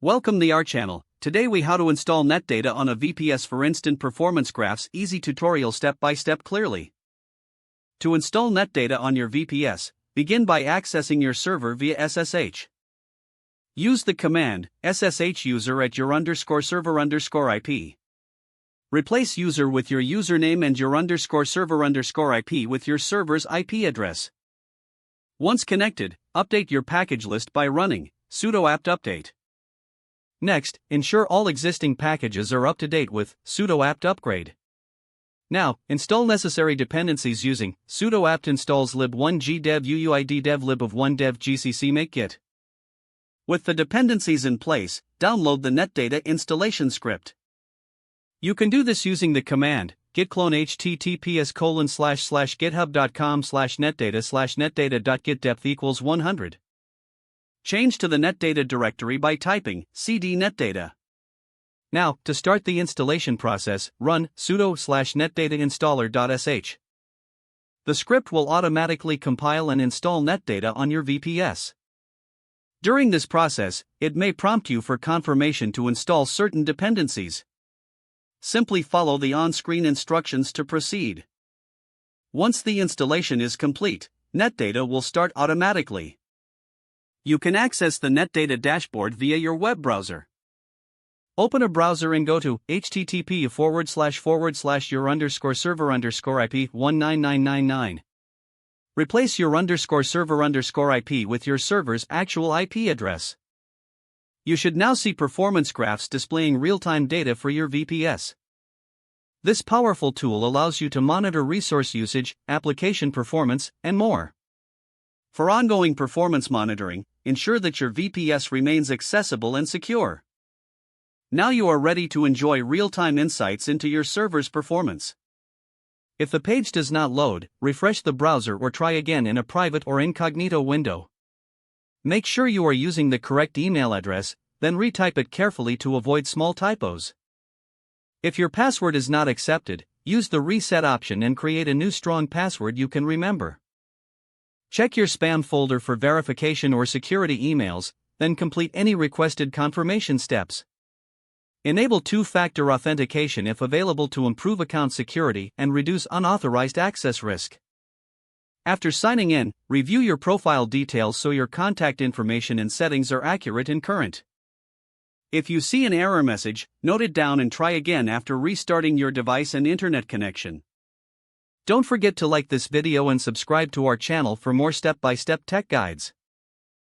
Welcome to our channel. Today we how to install Netdata on a VPS for instant performance graphs. Easy tutorial step by step clearly. To install Netdata on your VPS, begin by accessing your server via SSH. Use the command SSH user at your _server IP. Replace user with your username and your _server IP with your server's IP address. Once connected, update your package list by running sudo apt update. Next, ensure all existing packages are up to date with sudo apt upgrade. Now, install necessary dependencies using sudo apt installs lib1 gdev uuid dev lib of 1 dev gcc make git. With the dependencies in place, download the Netdata installation script. You can do this using the command git clone https://github.com/netdata/netdata.git depth equals 100. Change to the Netdata directory by typing cd netdata. Now, to start the installation process, run sudo /netdatainstaller.sh. The script will automatically compile and install Netdata on your VPS. During this process, it may prompt you for confirmation to install certain dependencies. Simply follow the on-screen instructions to proceed. Once the installation is complete, Netdata will start automatically. You can access the Netdata dashboard via your web browser. Open a browser and go to http://your_server_ip 19999. Replace your _server IP with your server's actual IP address. You should now see performance graphs displaying real-time data for your VPS. This powerful tool allows you to monitor resource usage, application performance, and more. For ongoing performance monitoring, ensure that your VPS remains accessible and secure. Now you are ready to enjoy real-time insights into your server's performance. If the page does not load, refresh the browser or try again in a private or incognito window. Make sure you are using the correct email address, then retype it carefully to avoid small typos. If your password is not accepted, use the reset option and create a new strong password you can remember. Check your spam folder for verification or security emails, then complete any requested confirmation steps. Enable two-factor authentication if available to improve account security and reduce unauthorized access risk. After signing in, review your profile details so your contact information and settings are accurate and current. If you see an error message, note it down and try again after restarting your device and internet connection. Don't forget to like this video and subscribe to our channel for more step-by-step tech guides.